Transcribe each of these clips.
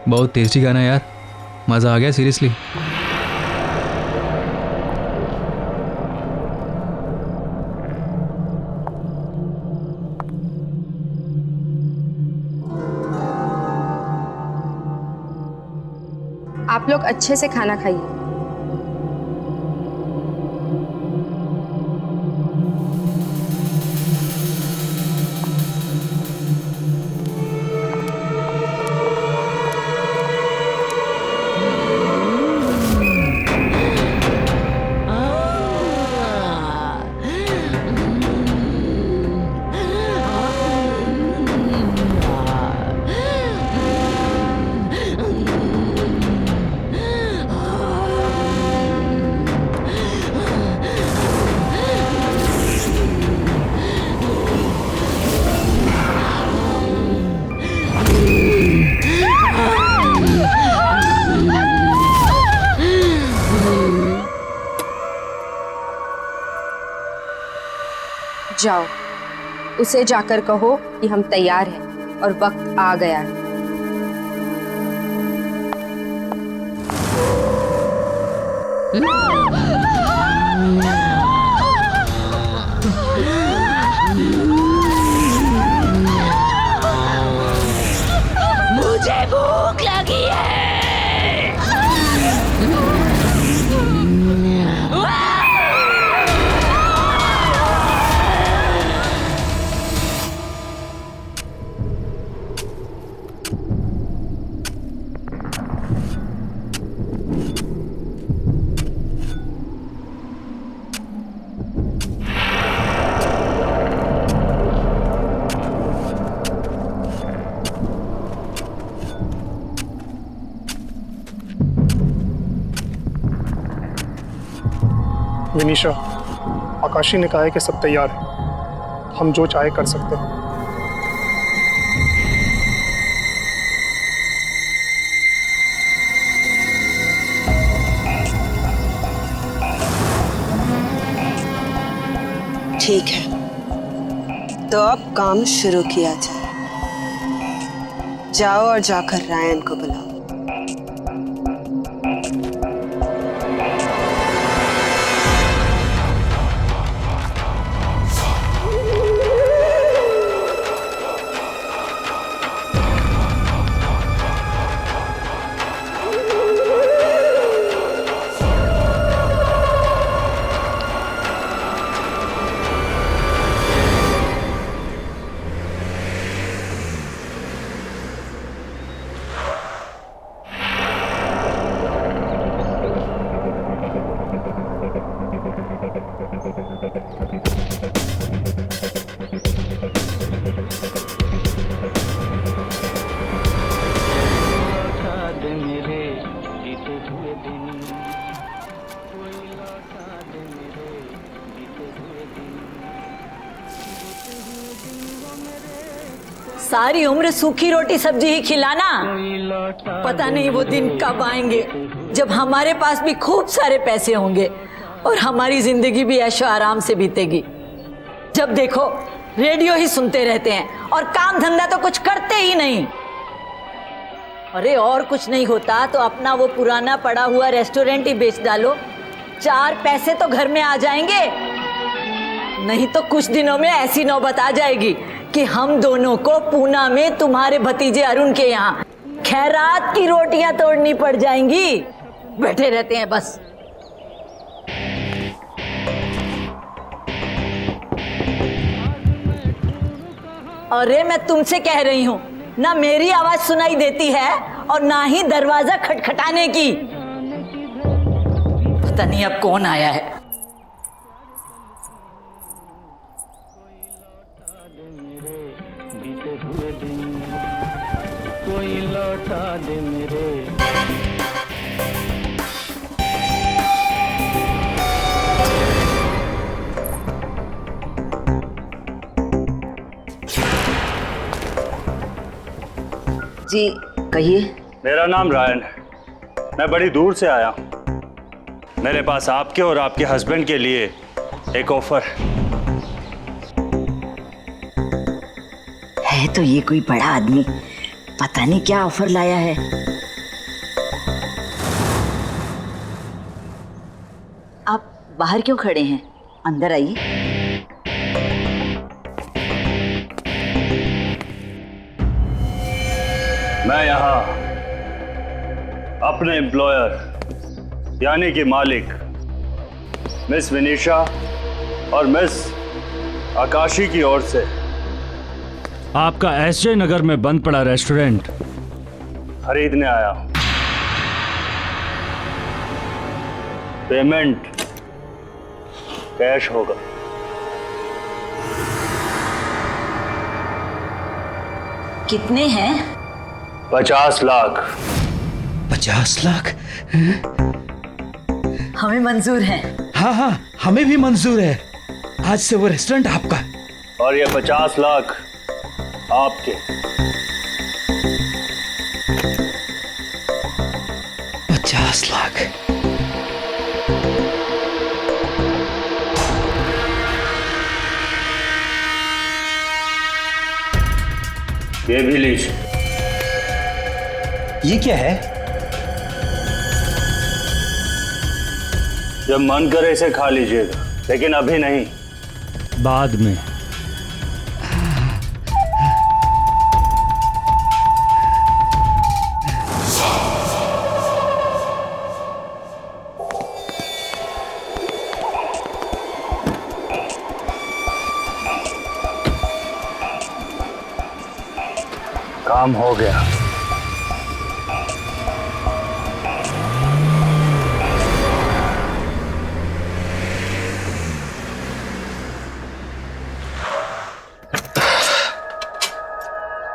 बहुत टेस्टी गाना यार, मज़ा आ गया सीरियसली। आप लोग अच्छे से खाना खाइए। जाओ, उसे जाकर कहो कि हम तैयार हैं और वक्त आ गया है। मुझे भूख लगी है। विनीशा, आकाशी ने कहा है कि सब तैयार है, हम जो चाहे कर सकते हैं। ठीक है, तो अब काम शुरू किया जाए। जाओ और जाकर रायन को बुलाओ। सारी उम्र सूखी रोटी सब्जी ही खिलाना, पता नहीं वो दिन कब आएंगे जब हमारे पास भी खूब सारे पैसे होंगे और हमारी जिंदगी भी ऐशो आराम से बीतेगी। जब देखो रेडियो ही सुनते रहते हैं और काम धंधा तो कुछ करते ही नहीं। अरे और कुछ नहीं होता तो अपना वो पुराना पड़ा हुआ रेस्टोरेंट ही बेच डालो, 4 पैसे तो घर में आ जाएंगे। नहीं तो कुछ दिनों में ऐसी नौबत आ जाएगी कि हम दोनों को पूना में तुम्हारे भतीजे अरुण के यहाँ खैरात की रोटियां तोड़नी पड़ जाएंगी। बैठे रहते हैं बस। अरे मैं तुमसे कह रही हूँ, ना मेरी आवाज सुनाई देती है और ना ही दरवाजा खटखटाने की। पता नहीं अब कौन आया है। कोई लौटा दे मेरे। जी कहिए। मेरा नाम रायन है, मैं बड़ी दूर से आया हूँ। मेरे पास आपके और आपके हस्बैंड के लिए एक ऑफर है। तो ये कोई बड़ा आदमी, पता नहीं क्या ऑफर लाया है। आप बाहर क्यों खड़े हैं? अंदर आइए। मैं यहाँ अपने एम्प्लॉयर यानी कि मालिक मिस विनीशा और मिस आकाशी की ओर से आपका एसजे नगर में बंद पड़ा रेस्टोरेंट खरीदने आया हूं। पेमेंट कैश होगा। कितने हैं? 50 लाख। 50 लाख? हमें मंजूर है। हाँ हाँ, हमें भी मंजूर है। आज से वो रेस्टोरेंट आपका है। और ये 50 लाख आपके। 50 लाख? ये भी लीजिए। ये क्या है? जब मन करे इसे खा लीजिएगा, लेकिन अभी नहीं, बाद में। काम हो गया।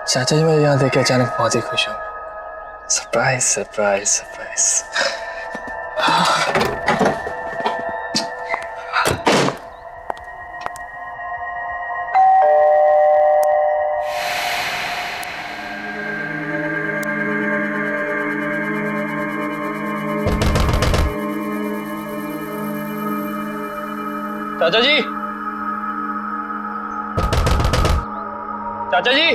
चाचा जी, मैं यहाँ देख के अचानक बहुत ही खुश हूँ। Surprise surprise surprise. चाचा जी, चाचा जी,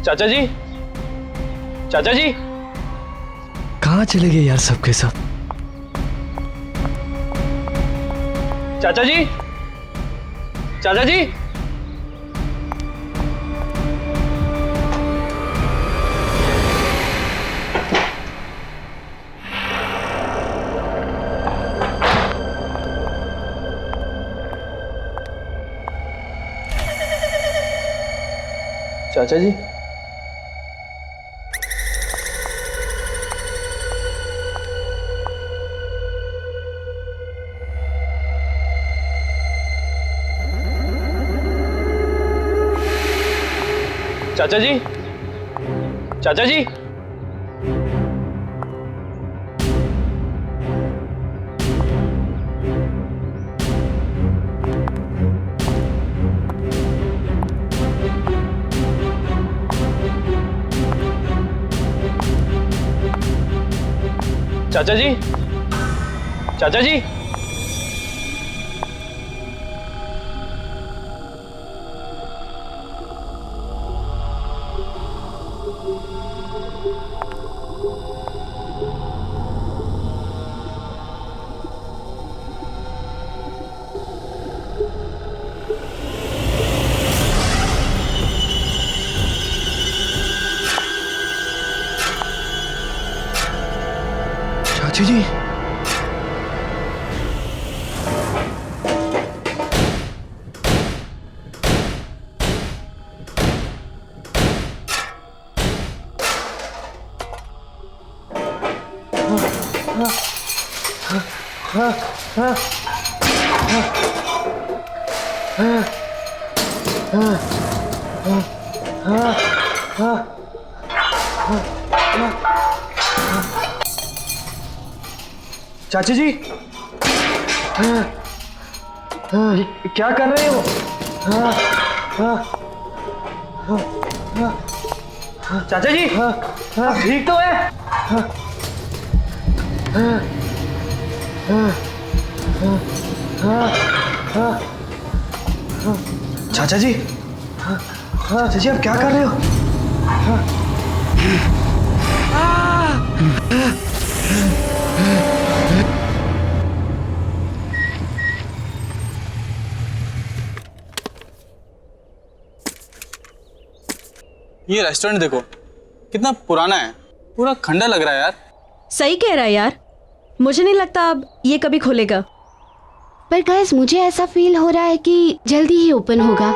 चाचा जी, चाचा जी, कहाँ चले गए यार सबके सब? चाचा जी, चाचा जी, चाचा जी, चाचा जी, चाचा जी, चाचा जी, चाचा जी, चाची जी, चाची जी, क्या कर रहे हो? चाचा जी, ठीक तो है? चाचा जी, चाचा जी, आप क्या कर रहे हो? ये रेस्टोरेंट देखो कितना पुराना है, पूरा खंडर लग रहा है यार। सही कह रहा है यार, मुझे नहीं लगता अब ये कभी खुलेगा। पर गाइस मुझे ऐसा फील हो रहा है कि जल्दी ही ओपन होगा।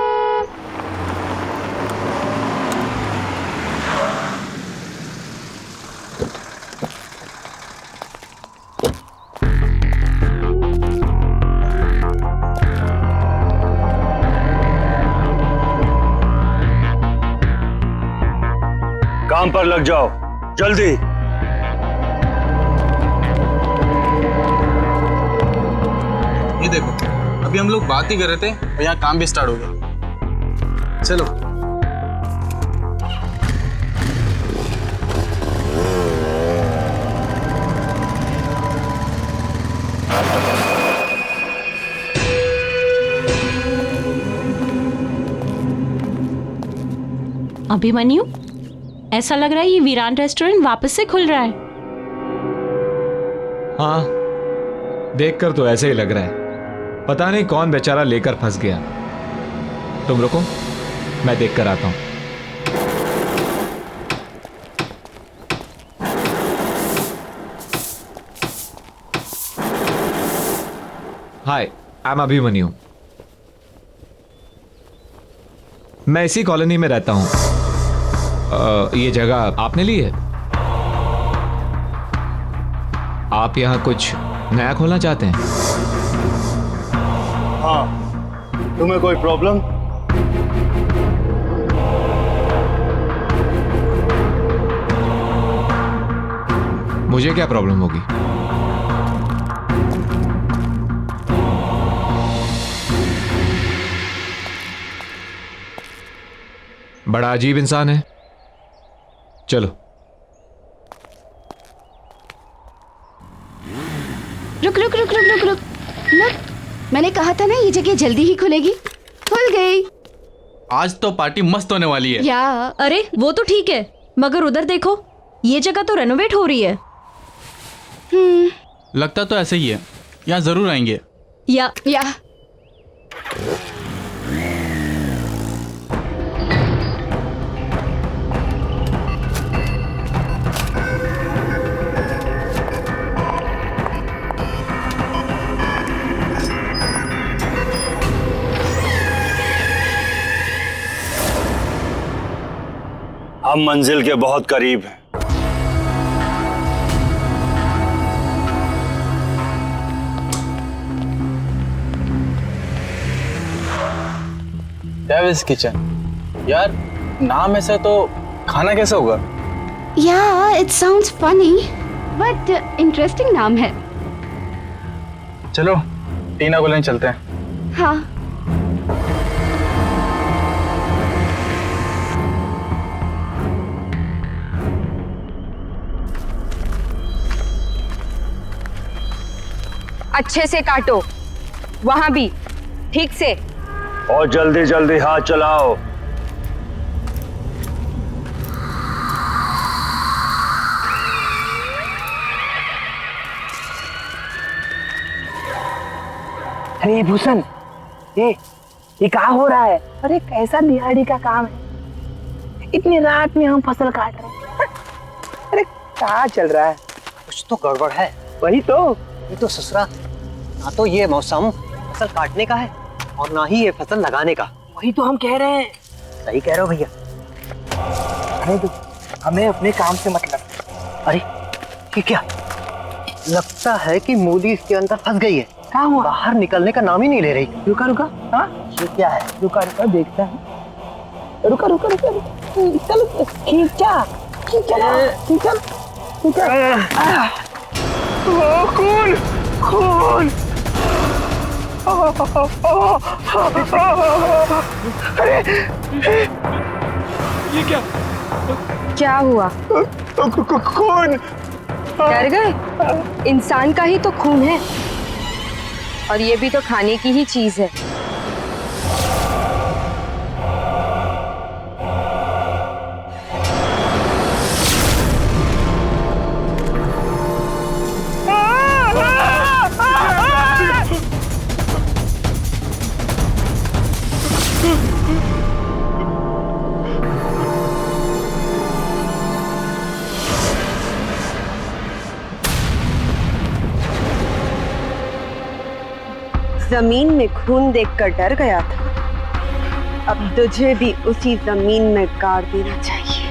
काम पर लग जाओ जल्दी। ये देखो अभी हम लोग बात ही कर रहे थे और यहाँ काम भी स्टार्ट हो गया। चलो अभिमन्यु, ऐसा लग रहा है ये वीरान रेस्टोरेंट वापस से खुल रहा है। हाँ, देखकर तो ऐसे ही लग रहा है। पता नहीं कौन बेचारा लेकर फंस गया। तुम रुको, मैं देख कर आता हूं। हाय, आई एम अभिमन्यु। मैं इसी कॉलोनी में रहता हूं। ये जगह आपने ली है? आप यहां कुछ नया खोलना चाहते हैं? हाँ, तुम्हें कोई प्रॉब्लम? मुझे क्या प्रॉब्लम होगी? बड़ा अजीब इंसान है। चलो। रुक रुक रुक रुक रुक रुक रुक, मैंने कहा था ना ये जगह जल्दी ही खुलेगी। खुल गई। आज तो पार्टी मस्त होने वाली है। या अरे वो तो ठीक है, मगर उधर देखो, ये जगह तो रेनोवेट हो रही है। लगता तो ऐसे ही है, यहाँ जरूर आएंगे। या हम मंजिल के बहुत करीब हैं। Devil's kitchen. यार नाम ऐसा तो खाना कैसा होगा? या it sounds funny but interesting नाम है। चलो टीना को लेने चलते हैं। हाँ अच्छे से काटो, वहां भी ठीक से। और जल्दी जल्दी हाथ चलाओ। अरे भूषण, ये क्या हो रहा है? अरे कैसा दिहाड़ी का काम है, इतनी रात में हम फसल काट रहे हैं। अरे क्या चल रहा है? कुछ तो गड़बड़ है। वही तो। ये तो ससुरा, ना तो ये मौसम फसल काटने का है और ना ही ये फसल लगाने का। वही तो हम कह रहे हैं। सही कह रहे हो भैया। अरे तो हमें अपने काम से मतलब। अरे ये क्या? लगता है कि मूली इसके अंदर फंस गई है। क्या हुआ? बाहर निकलने का नाम ही नहीं ले रही। रुका रुका। हाँ ये क्या है? रुका रुका देखता है। रुका रुका रुका चल, खींचा खींचा। खून खून। अरे ये क्या हुआ? खून। डर गए? इंसान का ही तो खून है, और ये भी तो खाने की ही चीज है। जमीन में खून देखकर डर गया था, अब तुझे भी उसी जमीन में गाड़ देना चाहिए।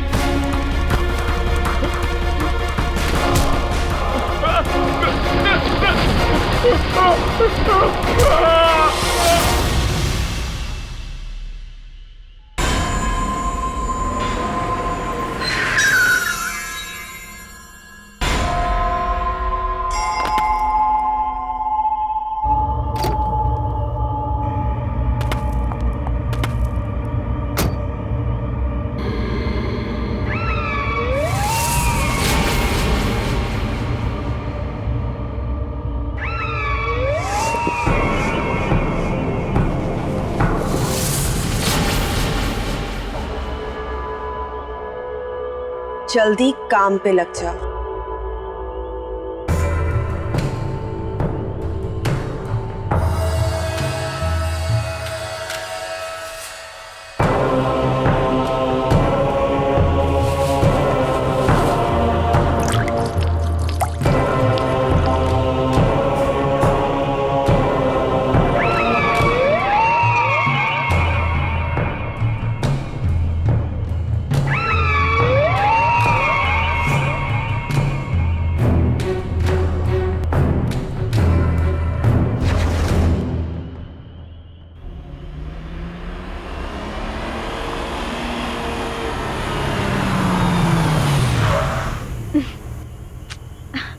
जल्दी काम पे लग जा।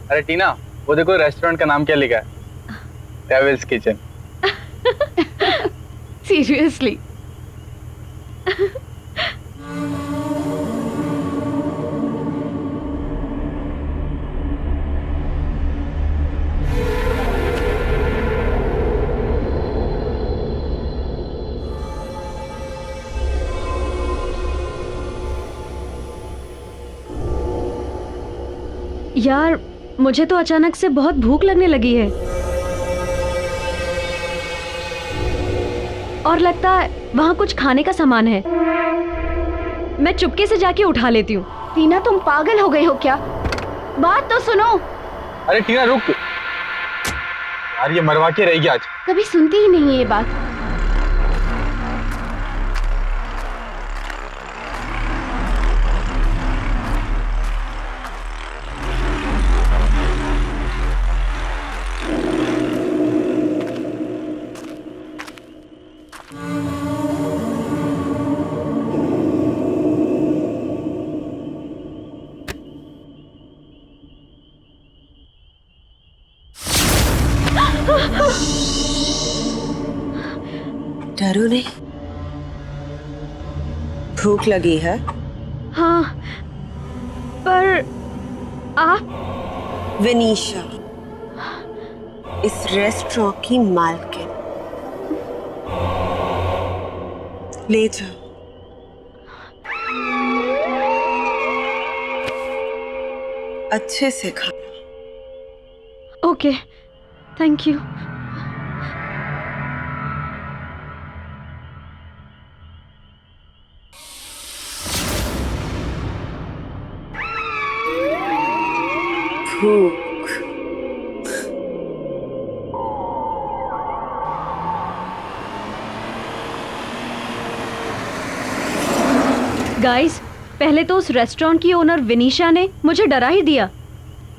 अरे टीना, वो देखो रेस्टोरेंट का नाम क्या लिखा है, डेविल्स किचन। सीरियसली? यार मुझे तो अचानक से बहुत भूख लगने लगी है और लगता है वहाँ कुछ खाने का सामान है। मैं चुपके से जाके उठा लेती हूँ। टीना तुम पागल हो गई हो क्या? बात तो सुनो। अरे टीना रुक यार, ये मरवा के रहेगी आज। कभी सुनती ही नहीं है ये बात। डरो नहीं। भूख लगी है? हाँ, पर आप? विनीशा, इस रेस्टोरेंट की मालकिन। ले जाओ। अच्छे से खाना। Okay, thank you. भूख। गाइस, पहले तो उस रेस्टोरेंट की ओनर विनीशा ने मुझे डरा ही दिया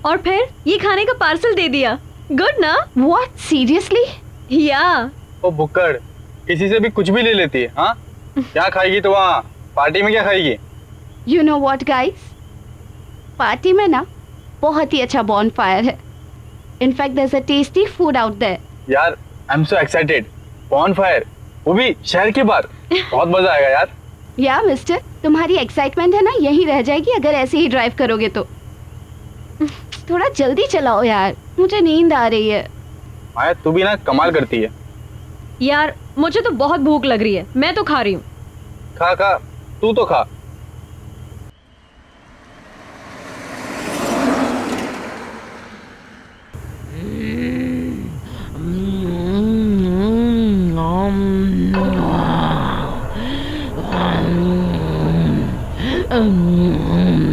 और फिर ये खाने का पार्सल दे दिया। गुड ना? What? Seriously? या ओ बुक्कड़, किसी से भी कुछ भी ले लेती है। हाँ, क्या खाएगी तो वहाँ पार्टी में क्या खाएगी? You know what guys? Party में ना बहुत ही अच्छा बॉनफायर है। In fact there's a tasty food out there. यार I am so excited. Bonfire, वो भी शहर के बाहर। बहुत मजा आएगा यार। या मिस्टर, तुम्हारी एक्साइटमेंट है ना यही रह जाएगी अगर ऐसे ही ड्राइव करोगे तो। थोड़ा जल्दी चलाओ यार, मुझे नींद आ रही है। माया तू भी ना कमाल करती है। यार मुझे तो बहुत भूख लग रही है, मैं तो खा रही हूँ। खा खा, तू तो खा।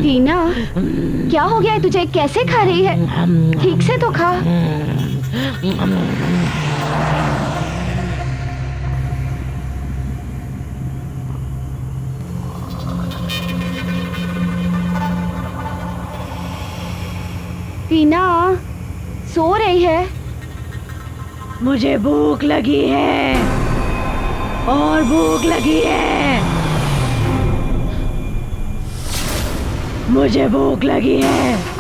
टीना, क्या हो गया है तुझे? कैसे खा रही है? ठीक से तो खा। टीना सो रही है। मुझे भूख लगी है और भूख लगी है। मुझे भूख लगी है।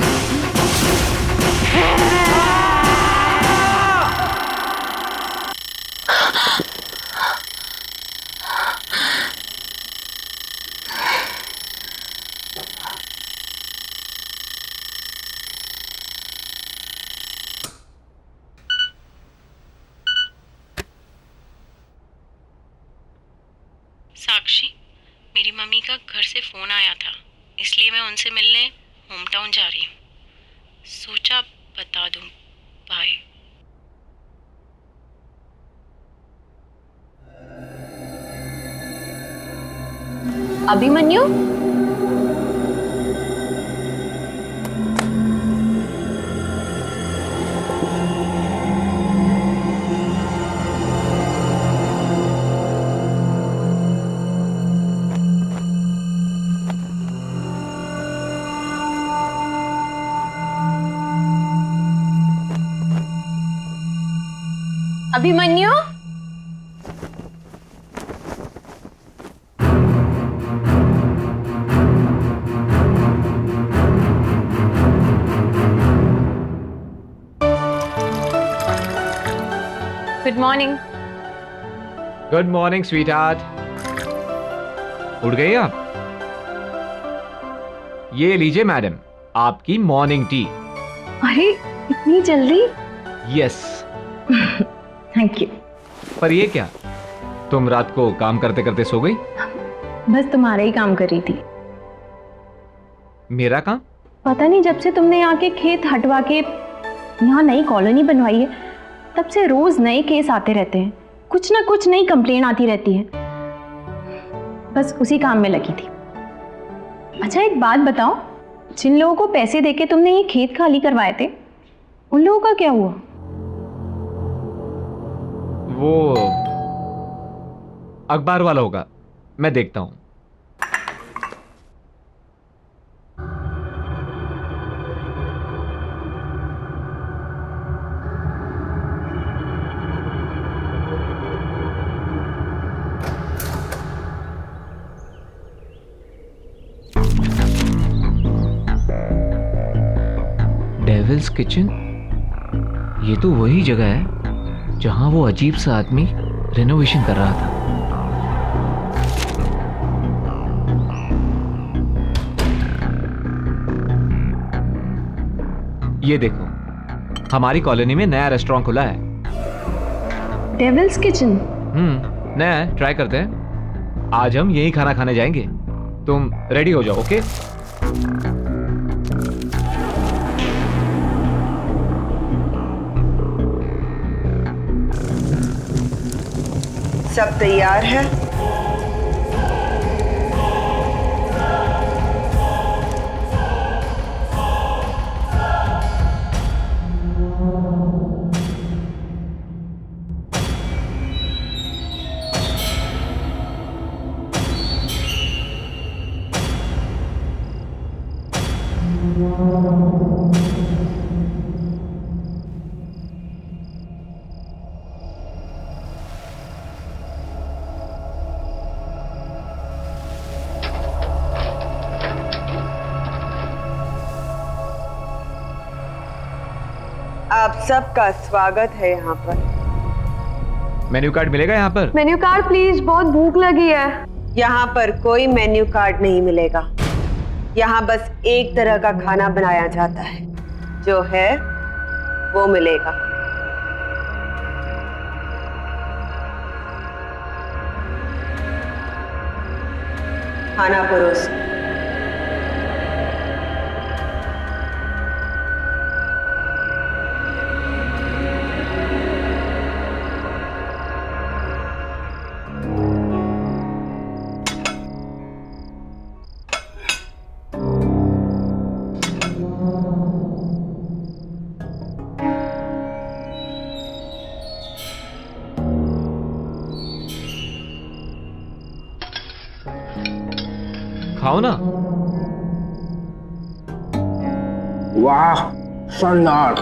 साक्षी, मेरी मम्मी का घर से फ़ोन आया था, इसलिए मैं उनसे मिलने होम टाउन जा रही हूँ। सोचा बता दूँ। Bye. Abhimanyu, Abhimanyu, good morning. Good morning sweet heart. उठ गई आप? ये लीजिए मैडम, आपकी मॉर्निंग टी। अरे इतनी जल्दी? यस। Thank you. पर ये क्या, तुम रात को काम करते करते सो गई? बस तुम्हारा ही काम कर रही थी। मेरा काम? पता नहीं, जब से तुमने यहाँ के खेत हटवा के यहाँ नई कॉलोनी बनवाई है, तब से रोज नए केस आते रहते हैं। कुछ ना कुछ नई कंप्लेन आती रहती है। बस उसी काम में लगी थी। अच्छा एक बात बताओ, जिन लोगों को पैसे देके तुमने ये खेत खाली करवाए थे, उन लोगों का क्या हुआ? वो अखबार वाला होगा, मैं देखता हूं। डेविल्स किचन, ये तो वही जगह है जहां वो अजीब सा आदमी रेनोवेशन कर रहा था। ये देखो, हमारी कॉलोनी में नया रेस्टोरेंट खुला है। Devil's kitchen? नया है, ट्राई करते हैं। आज हम यही खाना खाने जाएंगे। तुम रेडी हो जाओ, ओके? सब तैयार है? आप सबका स्वागत है यहाँ पर। मेन्यू कार्ड मिलेगा यहाँ पर? मेन्यू कार्ड प्लीज, बहुत भूख लगी है। यहाँ पर कोई मेन्यू कार्ड नहीं मिलेगा। यहाँ बस एक तरह का खाना बनाया जाता है, जो है वो मिलेगा। खाना परोस। खाओ ना। वाह, शानदार।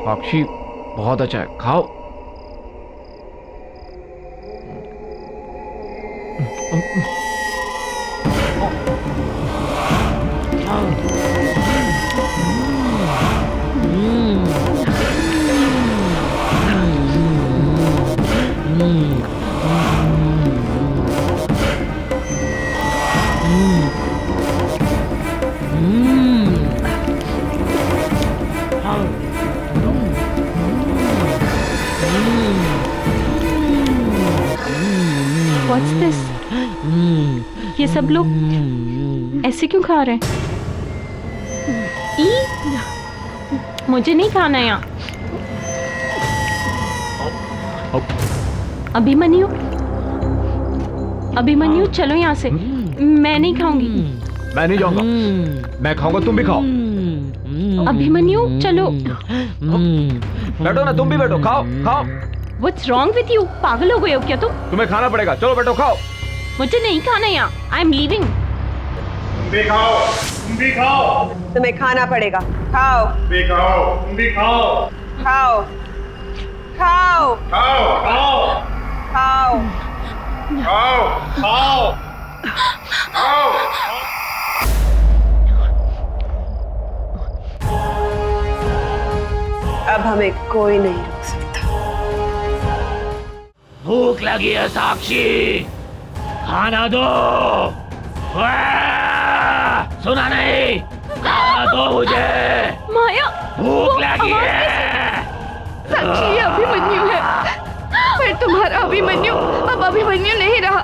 साक्षी बहुत अच्छा है, खाओ। What's this? ये सब लोग ऐसे क्यों खा रहे हैं? मुझे नहीं खाना यहाँ। अभिमन्यु, अभिमन्यु चलो यहाँ से। मैं नहीं खाऊंगी। मैं नहीं जाऊंगा। मैं खाऊंगा, तुम भी खाओ। अभिमन्यु चलो। बैठो ना, तुम भी बैठो, खाओ खाओ। What's wrong with you? पागल हो गए हो क्या तुम? तुम्हें खाना पड़ेगा, चलो बैठो खाओ। मुझे नहीं खाना यहाँ। I am leaving. तुम भी खाओ, तुम भी खाओ। तुम्हें खाना पड़ेगा, खाओ। तुम भी खाओ, तुम भी खाओ। खाओ खाओ खाओ खाओ खाओ खाओ खाओ खाओ। अब हमें कोई नहीं रोक सकता। भूख लगी है साक्षी, खाना दो। सुना नहीं, खाना दो मुझे। माया, भूख लगी है। साक्षी ये अभिमन्यु है, पर तुम्हारा अभिमन्यु अब अभिमन्यु नहीं रहा।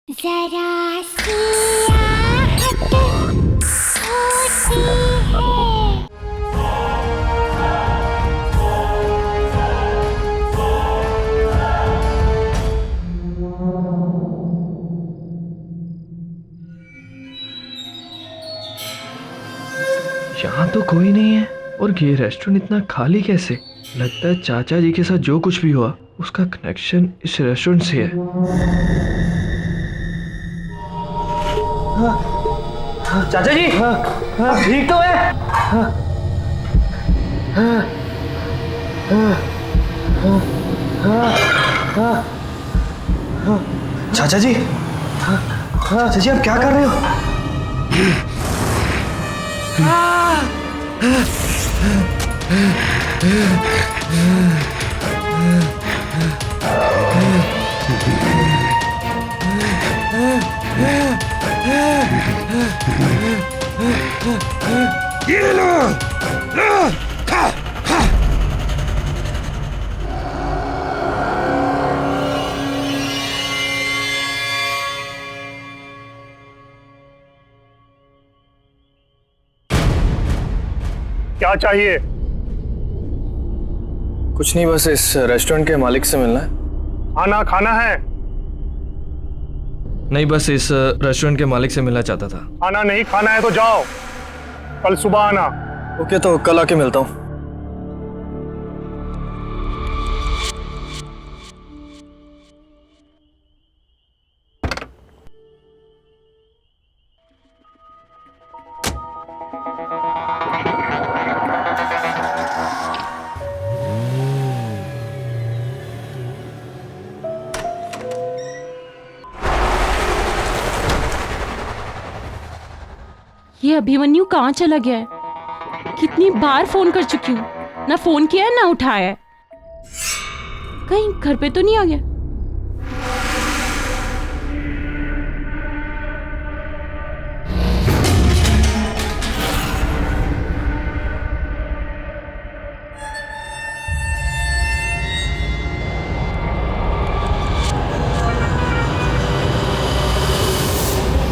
जरा सी आहट होती है। यहाँ तो कोई नहीं है, और ये रेस्टोरेंट इतना खाली कैसे? लगता है चाचा जी के साथ जो कुछ भी हुआ उसका कनेक्शन इस रेस्टोरेंट से है। चाचा जी, ठीक तो है? चाचा जी, चाचा जी आप क्या कर रहे हो? ये लो, खा खा। क्या चाहिए? कुछ नहीं, बस इस रेस्टोरेंट के मालिक से मिलना है। खाना खाना है? नहीं, बस इस रेस्टोरेंट के मालिक से मिलना चाहता था। खाना नहीं खाना है तो जाओ, कल सुबह आना। ओके, तो कल आके मिलता हूँ। ये अभिमन्यु कहाँ चला गया है? कितनी बार फोन कर चुकी हूँ, ना फोन किया है ना उठाया है। कहीं घर पे तो नहीं आ गया?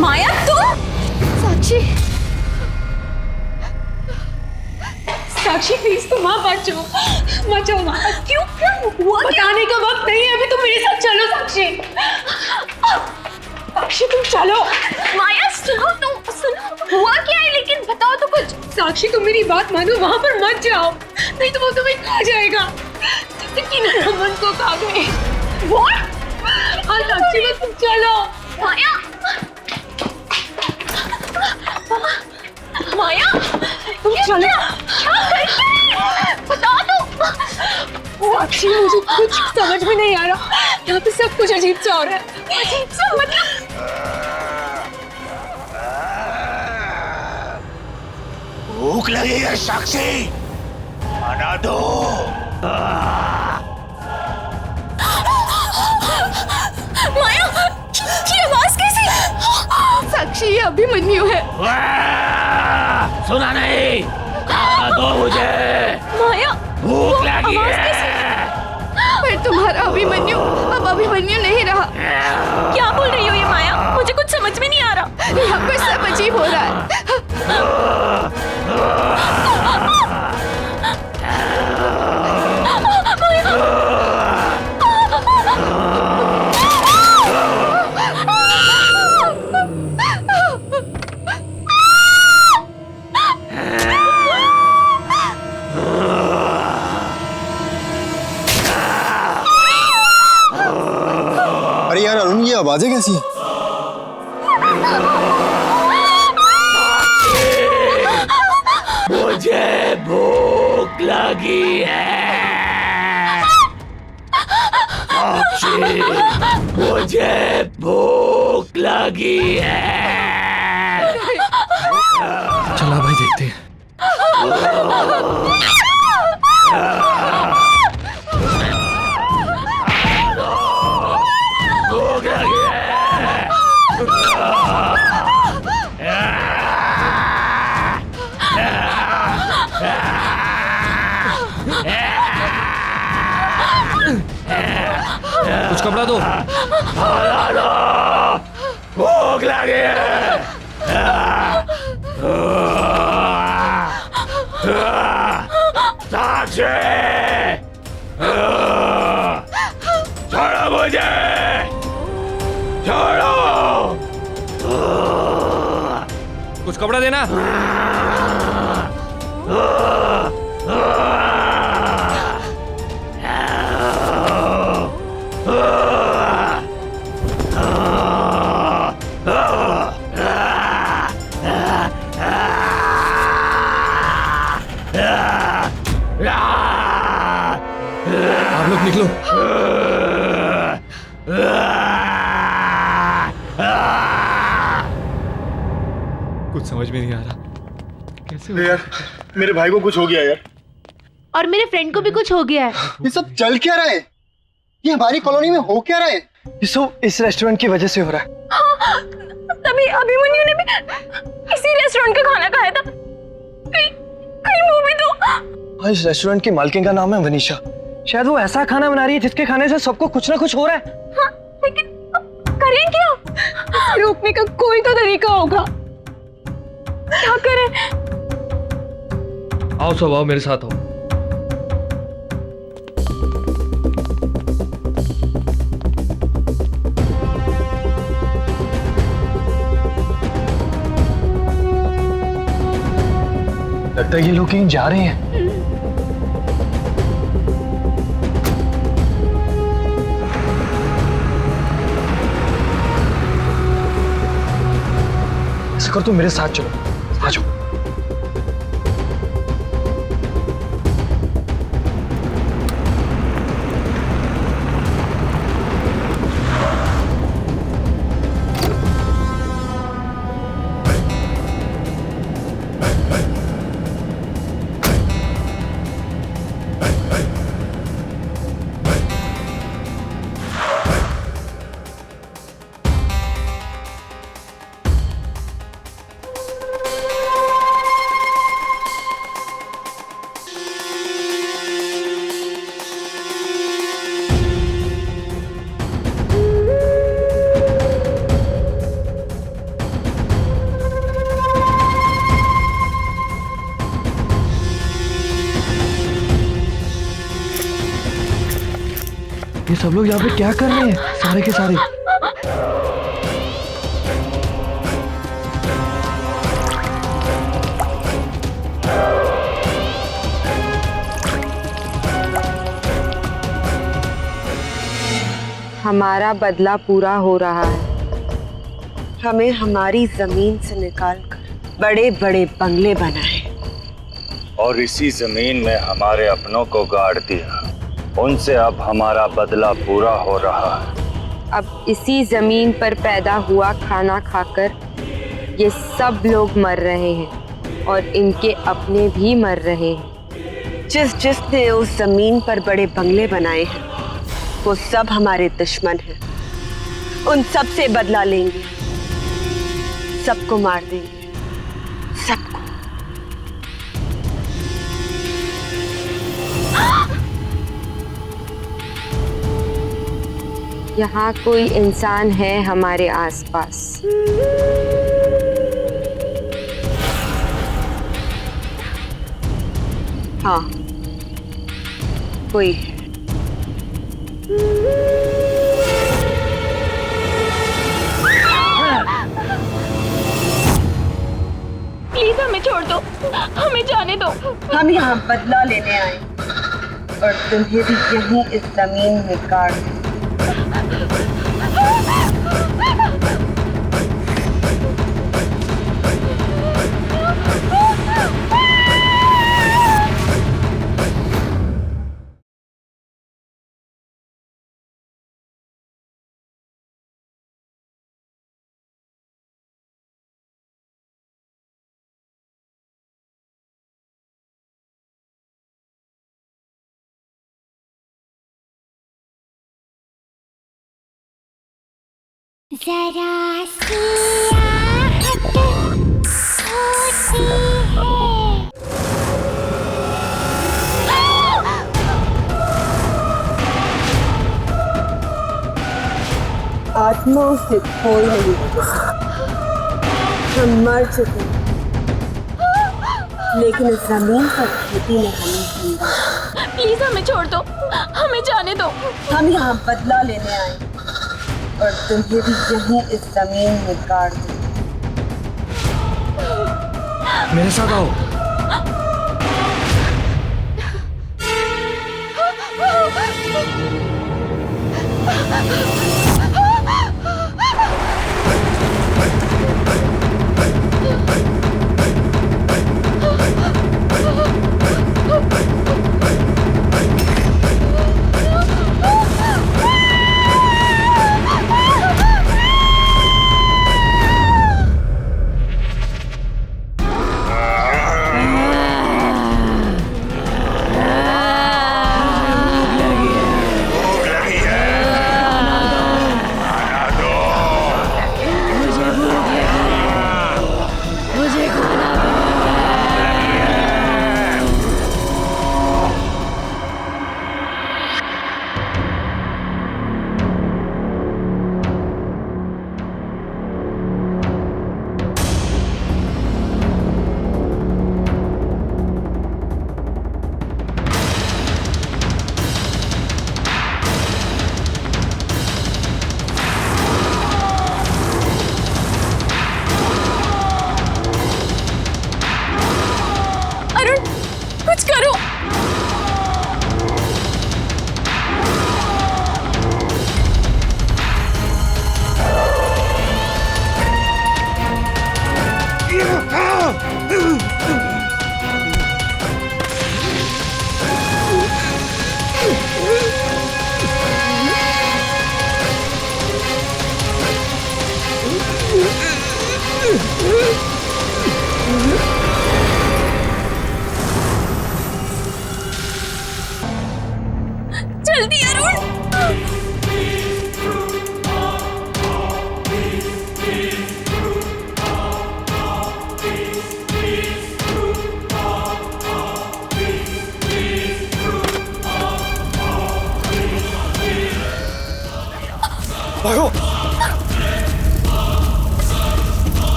माया तुम? साक्षी साक्षी प्लीज तुम वहाँ बचाओ बचाओ माँ। क्यों क्या हुआ? बताने का वक्त नहीं है अभी, तुम मेरे साथ चलो साक्षी। साक्षी तुम चलो। माया सुनो, तुम सुनो हुआ क्या है लेकिन बताओ तो कुछ। साक्षी तुम मेरी बात मानो, वहाँ पर मत जाओ नहीं तो वो तुम्हें खा जाएगा जैसे कि रमन को खा गए। हाँ साक्षी बस तुम चलो। माया माया तुम चलो। बता दो साक्षी, मुझे कुछ समझ में नहीं आ रहा, यहाँ पे सब कुछ अजीब सा हो रहा है। अजीब सा मतलब? भूख लगी है साक्षी, खाना दो। माया ये आवाज कैसी? साक्षी ये अभिमन्यु है। सुना नहीं, खाना दो मुझे। माया भूख लगी है। पर तुम्हारा अभिमन्यु अब अभिमन्यु नहीं रहा। क्या बोल रही हो ये माया? मुझे कुछ समझ में नहीं आ रहा। यहाँ पर सब अजीब हो रहा है। अरे यार अरुण, ये आवाजें कैसी हैं? मुझे भूख लगी है साक्षी, मुझे भूख लगी है। चला भाई देखते हैं। भूख लगी है। कुछ कपड़ा दो। भूख लगी है। साक्षी छोड़ो मुझे, छोड़ो। कुछ कपड़ा देना। आप लोग निकलो। कुछ समझ में नहीं आ रहा, कैसे यार मेरे भाई को कुछ हो गया यार। और मेरे फ्रेंड को भी कुछ हो गया है। ये सब चल क्या रहा है? ये हमारी कॉलोनी में हो क्या रहा है? ये सब इस रेस्टोरेंट की वजह से हो रहा है। हाँ, तभी अभिमन्यु ने भी इसी रेस्टोरेंट का खाना खाया था। कहीं वो भी तो। इस रेस्टोरेंट की मालकिन का नाम है वनीशा। शायद वो ऐसा खाना बना रही है जिसके खाने से सबको कुछ ना कुछ हो रहा है। हाँ, लेकिन करें क्या? रोकने का कोई तो तरीका होगा। क्या करें? आओ सब आओ, मेरे साथ आओ। लगता है ये लोग कहीं जा रहे हैं। ऐसा कर, तुम मेरे साथ चलो, आ जाओ। सब लोग यहाँ पे क्या कर रहे हैं सारे के सारे? हमारा बदला पूरा हो रहा है। हमें हमारी जमीन से निकालकर बड़े बड़े बंगले बनाए और इसी जमीन में हमारे अपनों को गाड़ दिया। उनसे अब हमारा बदला पूरा हो रहा है। अब इसी जमीन पर पैदा हुआ खाना खाकर ये सब लोग मर रहे हैं और इनके अपने भी मर रहे हैं। जिसने उस जमीन पर बड़े बंगले बनाए हैं वो सब हमारे दुश्मन हैं। उन सब से बदला लेंगे, सबको मार देंगे, सबको। यहाँ कोई इंसान है हमारे आसपास? हाँ, कोई है। प्लीज हमें छोड़ दो, हमें जाने दो। हम यहाँ बदला लेने आए और तुम्हें भी यहीं इस जमीन में काट दो। जरा सी आहट होती है। आत्माओं से कोई नहीं बच सकता। हम मर चुके हैं, लेकिन इस जमीन पर खेती में हमें जिंदा। प्लीज हमें छोड़ दो, हमें जाने दो। हम यहाँ बदला लेने आए और तुम्हें भी यहीं इस जमीन में काट दो। मेरे साथ आओ। Ah!